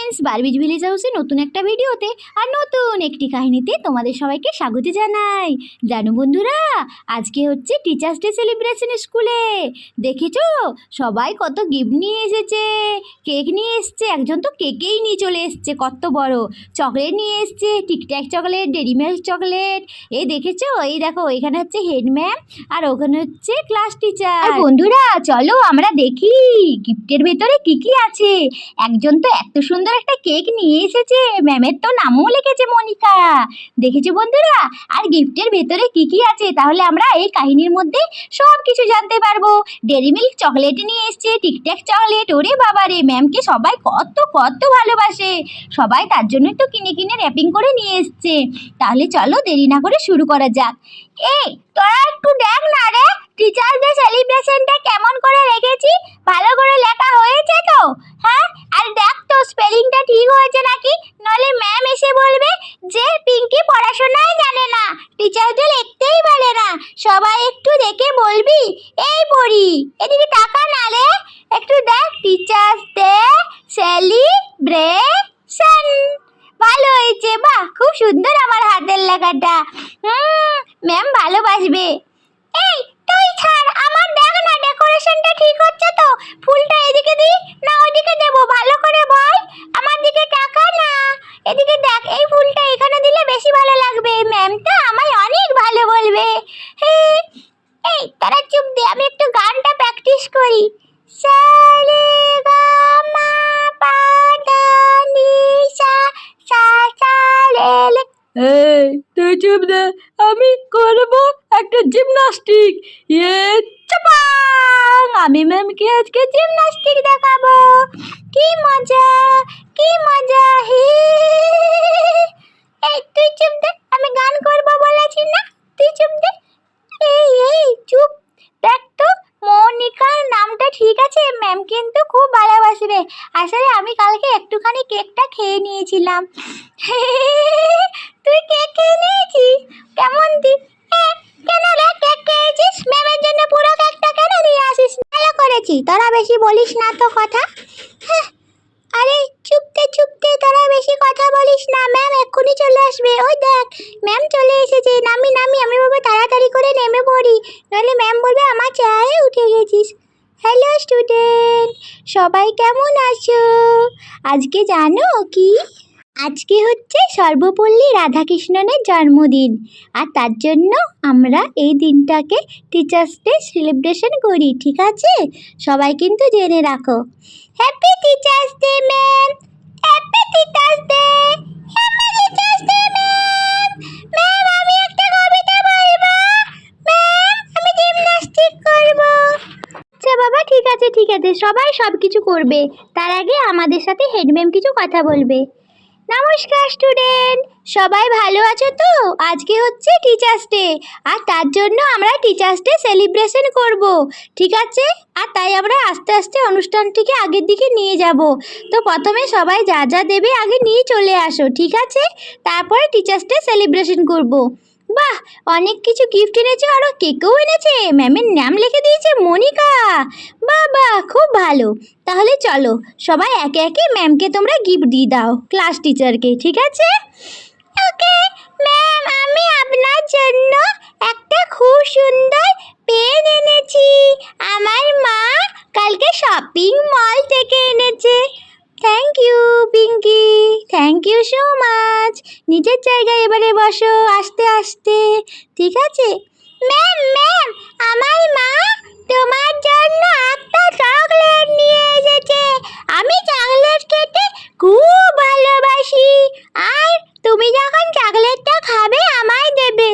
Friends, Barbies village হাউসে নতুন একটা ভিডিওতে আর নতুন একটি কাহিনীতে তোমাদের সবাইকে স্বাগত জানাই। জানো বন্ধুরা, আজকে হচ্ছে টিচার্স ডে সেলিব্রেশন স্কুলে। দেখেছো সবাই কত গিফট নিয়ে এসেছে, কেক নিয়ে এসছে, একজন তো কেকেই নিয়ে চলে এসছে কত বড়, চকলেট নিয়ে এসছে, Tic Tac chocolate, dairy milk chocolate. এই দেখেছো, এই দেখো এখানে হচ্ছে হেড ম্যাম আর ওখানে হচ্ছে ক্লাস টিচার। বন্ধুরা চলো আমরা দেখি গিফটের ভেতরে কি কি আছে। একজন তো এত সুন্দর একটা কেক নিয়ে এসেছে, ম্যামের তো নামও লিখেছে মনিকা। দেখেছো বন্ধুরা, আর গিফটের ভেতরে কি কি আছে তাহলে আমরা এই কাহিনীর মধ্যে সব কিছু জানতে পারবো। ডেরি মিল্ক চকলেট নিয়ে এসছে, টিকট্যাক চকলেট, ওরে বাবা রে, ম্যামকে সবাই কত কত ভালোবাসে, সবাই তার জন্যই তো কিনে কিনে র্যাপিং করে নিয়ে এসছে। তাহলে চলো দেরি না করে শুরু করা যাক। এই তোরা একটু দেখ না রে, টিচার্স ডে সেলিব্রেশনটা কেমন করে রেখেছি, ভালো করে লেখা হয়েছে তো? হ্যাঁ, আর দেখ তো স্পেলিংটা ঠিক হয়েছে নাকি, নলে ম্যাম এসে বলবে যে পিঙ্কি পড়াশোনাই জানে না, টিচার্স ডে লিখতেই পারে না। সবাই একটু দেখে বলবি। এই পড়ি, এদিকে টাকা না রে, একটু দেখ টিচার্স ডে সেলিব্রেশন। ভালো হয়েছে, বাহ খুব সুন্দর আমার হাতের লেখাটা। ম্যাম ভালোবাসবে। এই তুই ছাড়, আমার দেখ না ডেকোরেশনটা ঠিক হচ্ছে তো, ফুলটা এদিকে দিই না ওদিকে দেব, ভালো করে বল। আমার দিকে টাকা না, এদিকে দেখ, এই ফুলটা এখানে দিলে বেশি ভালো লাগবে, ম্যাম তো আমায় অনেক ভালো বলবে। এই তারা চুপ দে, আমি একটু গানটা প্র্যাকটিস করি। সারে গা মা পা ধা নি সা সা সা রে লে। এই তুই চুপ দে, আমি করব একটা জিমনাস্টিক। চাপাং, আমি ম্যামকে আজকে জিমনাস্টিক দেখাবো। কি মজা, কি মজা, হি। এই তুই চুপ দে, আমি গান করবো বলেছি না, তুই চুপ দে। এই চুপ, দেখ তো মনিকার নামটা ঠিক আছে, ম্যাম কিন্তু খুব ভালোবাসবে। আসলে আমি কালকে একটুখানি কেকটা খেয়ে নিয়েছিলাম। তুই কেক খেয়ে নিয়েছিস, কেমন তুই? কেন রে কেক খেয়েছিস? ম্যামের জন্য পুরো কেকটা কেন নিয়ে আসিস? ভালো করেছি, তোরা বেশি বলিস না তো কথা। আরে চুপতে চুপতে তোরা বেশি কথা বলিস না, ম্যাম এক্ষুনি চলে আসবে। ওই দেখ ম্যাম চলে এসেছে, নামি নামি, আমি বলবো তাড়াতাড়ি করে নেমে পড়ি, নইলে ম্যাম বলবে আমার চায়ে উঠে গেছিস। হ্যালো স্টুডেন্ট, সবাই কেমন আছো? আজকে জানো কি, আজকে হচ্ছে সর্বপল্লী রাধাকৃষ্ণনের জন্মদিন, আর তার জন্য আমরা এই দিনটাকে টিচার্স ডে সেলিব্রেশন করি, ঠিক আছে? সবাই কিন্তু জেনে রাখো। Happy teachers day ma'am, happy teachers day, happy teachers day ma'am. Ma'am আমি একটা কবিতা বলবো, ম্যাম আমি জিমনাস্টিক করব। আচ্ছা বাবা, ঠিক আছে ঠিক আছে, সবাই সব কিছু করবে, তার আগে আমাদের সাথে হেড ম্যাম কিছু কথা বলবে। নমস্কার স্টুডেন্ট, সবাই ভালো আছো তো? আজকে হচ্ছে টিচার্স ডে, আর তার জন্য আমরা টিচার্স ডে সেলিব্রেশন করব, ঠিক আছে? আর তাই আমরা আস্তে আস্তে অনুষ্ঠানটিকে আগের দিকে নিয়ে যাব। তো প্রথমে সবাই যা যা দেবে আগে নিয়ে চলে আসো, ঠিক আছে? তারপরে টিচার্স ডে সেলিব্রেশন করব। বাহ, অনেক কিছু গিফট এনেছে, আরও কেকও এনেছে, ম্যামের নাম লিখে দিয়েছে মনিকা। বাহ বাহ, খুব ভালো। তাহলে চলো সবাই একে একে ম্যামকে তোমরা গিফট দিয়ে দাও, ক্লাস টিচারকে, ঠিক আছে? ওকে ম্যাম, আমি আপনার জন্য একটা খুব সুন্দর পেন এনেছি, আমার মা কালকে শপিং মল থেকে এনেছে। Thank you Pinky, thank you so much. নিজের জায়গায় এবারে বসো আস্তে আস্তে, ঠিক আছে? ম্যাম ম্যাম, আমার মা তোমার জন্য একটা চকলেট নিয়ে এসেছে, আমি চকলেট খেতে খুব ভালোবাসি, আর তুমি যখন চকলেটটা খাবে আমায় দেবে।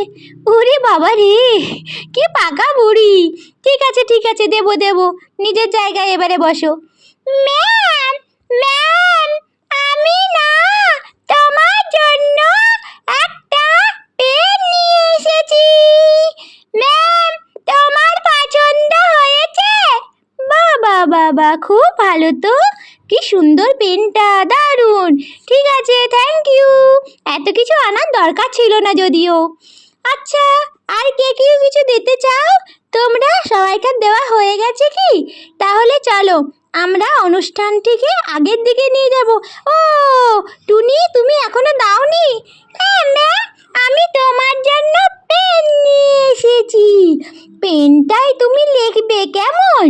ওরে বাবা রে, কি পাকা বুড়ি। ঠিক আছে ঠিক আছে, দেবো দেবো, নিজের জায়গায় এবারে বসো। ম্যাম ম্যাম, আমি না তোমার জন্য একটা পেন নিয়ে এসেছি, ম্যাম তোমার পছন্দ হয়েছে? বাবা বাবা, খুব ভালো তো, কি সুন্দর পেনটা, দারুণ। ঠিক আছে, থ্যাংক ইউ, এত কিছু আনার দরকার ছিল না যদিও। আচ্ছা, আর কে কেউ কিছু দিতে চাও? তোমরা সবাইকার দেওয়া হয়ে গেছে কি? তাহলে চলো আমরা অনুষ্ঠানটিকে আগের দিকে নিয়ে যাব। ও টুনি তুমি এখনো দাওনি? হ্যাঁ ম্যাম, আমি তোমার জন্য পেন নিয়ে এসেছি। পেনটাই তুমি লিখবে কেমন?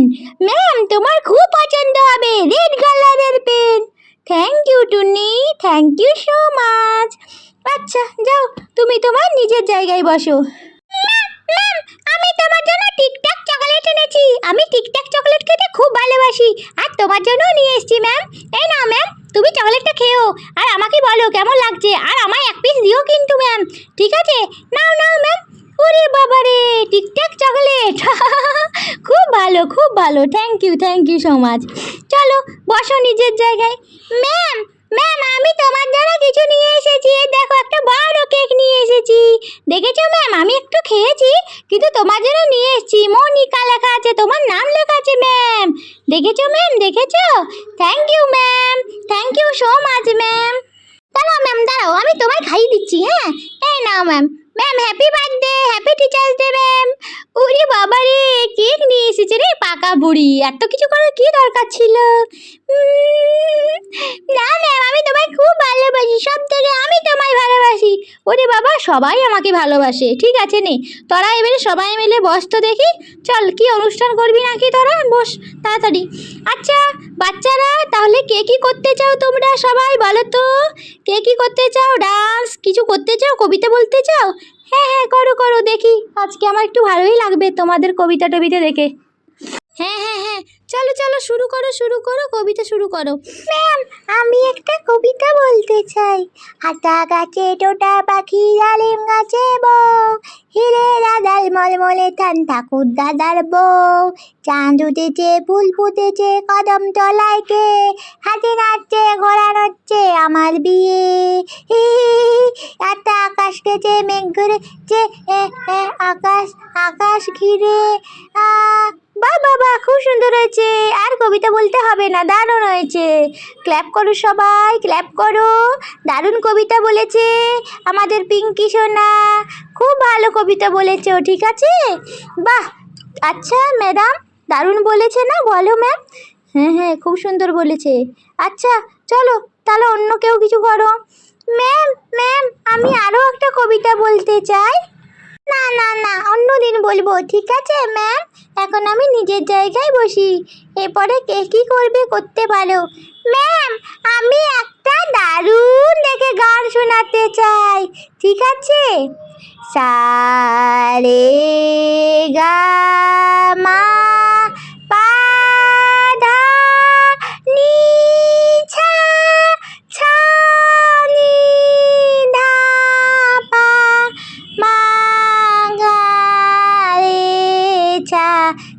ম্যাম তোমার খুব পছন্দ হবে, রেড কালারের pen. Thank you Tuni, thank you so much. আচ্ছা যাও, তুমি তোমার নিজের জায়গায় বসো। ম্যাম, আমি তোমার জন্য টিকটক চকলেট এনেছি। আমি টিকটক চকলেট খেতে খুব ভালোবাসি, আর তোমার জন্যও নিয়ে এসেছি ম্যাম। এই নাও ম্যাম, তুমি চকলেটটা খেও আর আমাকে বলো কেমন লাগছে, আর আমায় এক পিস দিও কিন্তু ম্যাম, ঠিক আছে? নাও নাও ম্যাম। ওরে বাবা রে, টিকটক চকলেট খুব ভালো, খুব ভালো। Thank you so much. চলো বসো নিজের জায়গায়। ম্যাম, ম্যাম আমি তোমার জন্য কিছু নিয়ে এসেছি। এই দেখো একটা বড় কেক নিয়ে এসেছি। দেখেছো ম্যাম, আমি একটু খেয়েছি, কিন্তু তোমার জন্য নিয়ে এসেছি। মনিকা লেখা আছে, তোমার নাম লেখা আছে ম্যাম। দেখেছো ম্যাম, দেখেছো? Thank you ma'am, thank you so much ma'am. দাঁড়াও ম্যাম, দাঁড়াও, আমি তোমায় খাইয়ে দিচ্ছি। হ্যাঁ, এই নাও ma'am. Ma'am happy birthday, happy teachers day ma'am. ওরে বাবা রে, কেক নিয়ে এসেছে রে পাকা বুড়ি, এত কিছু করার কি দরকার ছিল? না ম্যাম, আমি তোমায় খুব ভালোবাসি, সব থেকে আমি তোমায় ভালোবাসি। ওরে বাবা, সবাই আমাকে ভালোবাসে। ঠিক আছে নে, তোরা এবারে সবাই মিলে বস তো দেখি। চল, কি অনুষ্ঠান করবি নাকি তোরা? বস তাড়াতাড়ি। আচ্ছা বাচ্চারা, তাহলে কে কি করতে চাও তোমরা সবাই বলো তো? কে কি করতে চাও? ডান্স কিছু করতে চাও? কবিতা বলতে চাও? হ্যাঁ হ্যাঁ, করো করো দেখি। আজকে আমার একটু ভালোই লাগবে তোমাদের কবিতা টবিতা দেখে। হ্যাঁ হ্যাঁ হ্যাঁ, চলো চলো, শুরু করো, কবিতা শুরু করো। ম্যাম, আমি একটা কবিতা বলতে চাই। আতা গাছে টোটা পাখি, ডালিম গাছে বউ, হিরে রাজাল মলমলে থান ঠাকুর দাদার বউ, চাঁদ উঠেছে ফুল ফুটেছে কদম তলায় কে, হাতি নাচছে ঘোড়া নাচছে আমার বিয়ে, হি আতা আকাশ গেছে মেঘ ঘুরেছে, আকাশ আকাশ ঘিরে। বাহ বাহ বাহ, খুব সুন্দর হয়েছে। আর কবিতা বলতে হবে না, দারুণ হয়েছে। ক্ল্যাপ করো সবাই, ক্ল্যাপ করো। দারুণ কবিতা বলেছে আমাদের পিঙ্কি সোনা, খুব ভালো কবিতা বলেছে ও, ঠিক আছে? বাহ, আচ্ছা ম্যাডাম, দারুণ বলেছে না? বলো ম্যাম। হ্যাঁ হ্যাঁ, খুব সুন্দর বলেছে। আচ্ছা চলো, তাহলে অন্য কেউ কিছু করো। ম্যাম, ম্যাম আমি আরও একটা কবিতা বলতে চাই। না না না, অন্য দিন বলবো, ঠিক আছে ম্যাম? এখন আমি নিজের জায়গায় বসি, এরপরে কে কী করবে করতে পারো। ম্যাম, আমি একটা দারুণ দেখে গান শোনাতে চাই, ঠিক আছে? সা রে গা মা পা ধা নি সা ছা নি ধা পা মা গা রে ছা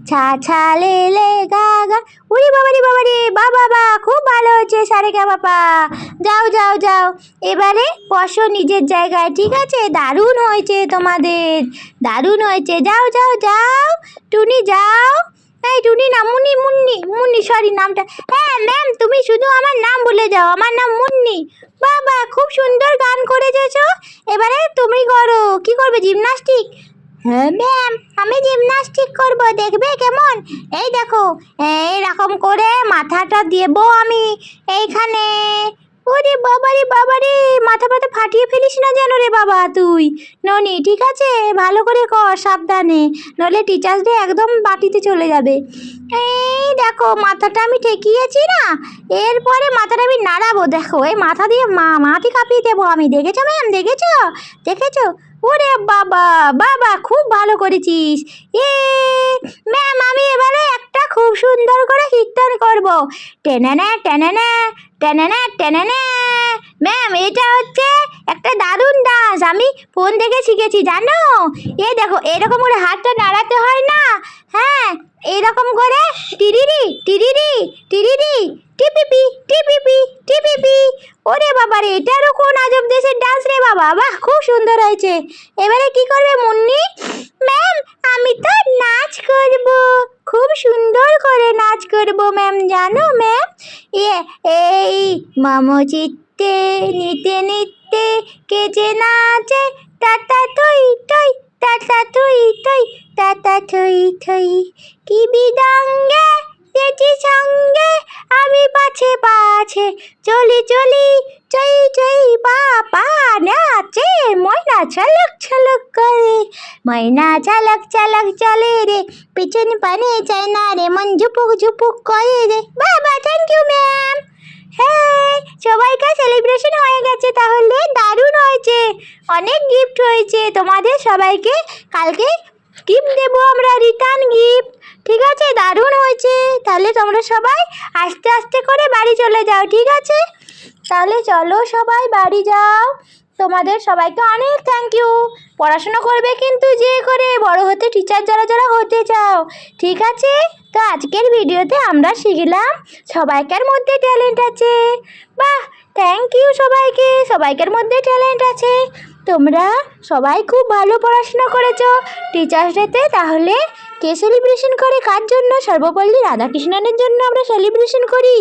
ছা ছা লে লে গা গা। উরি বাবারি বাবারি, বা বাবা, খুব ভালো হচ্ছে সারে গা বাবা। যাও যাও যাও, এবারে বসো নিজের জায়গায়, ঠিক আছে? দারুণ হয়েছে তোমাদের, দারুণ হয়েছে। যাও যাও যাও, টুনি যাও। এই টুনি না, মুন্নি মুন্নি মুন্নি, সরি নামটা। হ্যাঁ ম্যাম, তুমি শুধু আমার নাম বলে যাও, আমার নাম মুন্নি। বাবা, খুব সুন্দর গান করেছো। এবারে তুমি করো, কি করবে? জিমনাস্টিক? হ্যাঁ ম্যাম, আমি জিমনাস্টিক করব, দেখবে কেমন? এই দেখো, এইরকম করে মাথাটা দেবো আমি এইখানে। ওরে বাবারে বাবারে, মাথা ব্যথা ফাটিয়ে ফেলিস না যেন রে বাবা তুই, ননি, ঠিক আছে? ভালো করে কর, সাবধানে, নইলে টিচার্স ডে একদম বাটিতে চলে যাবে। এই দেখো, মাথাটা আমি ঠেকিয়েছি না, এরপরে মাথাটা আমি নাড়াবো। দেখো, এই মাথা দিয়ে মাটি কাঁপিয়ে দেবো আমি। দেখেছো ম্যাম, দেখেছো? দেখেছো? ওরে বাবা বাবা, খুব ভালো করেছিস। এ ম্যাম, আমি এবারে একটা খুব সুন্দর করে কীর্তন করব। টেনেনে টেনেনে টেনেনে টেনেনে। ম্যাম, এটা হচ্ছে একটা দারুণ ডান্স, আমি ফোন থেকে শিখেছি, জানো? এই দেখো, এরকম করে হাতটা নাড়াতে হয় না? হ্যাঁ, এরকম করে টিরিরি টিরিরি টিরিরি টিপিপি টিপিপি টিপিপি। ওরে বাবা রে, এটারও কোন আজব দেশের ডান্স রে বাবা। বাহ, খুব সুন্দর হয়েছে। এবারে কি করবে মুন্নি? ম্যাম, আমি তো নাচ করব, খুব সুন্দর করে নাচ করব ম্যাম, জানো ম্যাম? এই মম চিত্তে নিতে নিতে কে যে নাচে, টাটা টই টই টাটা টই টই টাটা থই থই, কি বিদঙ্গে চেঁচি সঙ্গে আমি পাছে পাছে চলি চলি চই চই বাবা নাচে ময়না ছলক ছলক করে ময়না ঝলক ঝলক চলে রে পিছন পানে চায় না রে মন ঝুপুক ঝুপুক করে রে বাবা থ্যাংক ইউ ম্যাম। হ্যাঁ সবাইকার সেলিব্রেশন হয়ে গেছে, তাহলে দারুণ হয়েছে, অনেক গিফট হয়েছে। তোমাদের সবাইকে কালকে গিফট দেবো আমরা, রিটার্ন গিফট। ঠিক আছে, দারুণ হয়েছে। তাহলে তোমরা সবাই আস্তে আস্তে করে বাড়ি চলে যাও, ঠিক আছে? তাহলে চলো সবাই বাড়ি যাও। তোমাদের সবাইকে অনেক থ্যাংক ইউ। পড়াশোনা করবে কিন্তু যে করে, বড় হতে টিচার যারা যারা হতে চাও, ঠিক আছে? তো আজকের ভিডিওতে আমরা শিখলাম সবাইকার মধ্যে ট্যালেন্ট আছে। বাহ, থ্যাংক ইউ সবাইকে, সবাইকার মধ্যে ট্যালেন্ট আছে। তোমরা সবাই খুব ভালো পড়াশোনা করেছো টিচার্স ডেতে। তাহলে কে সেলিব্রেশন করে কার জন্য? সর্বপল্লী রাধাকৃষ্ণনের জন্য আমরা সেলিব্রেশন করি।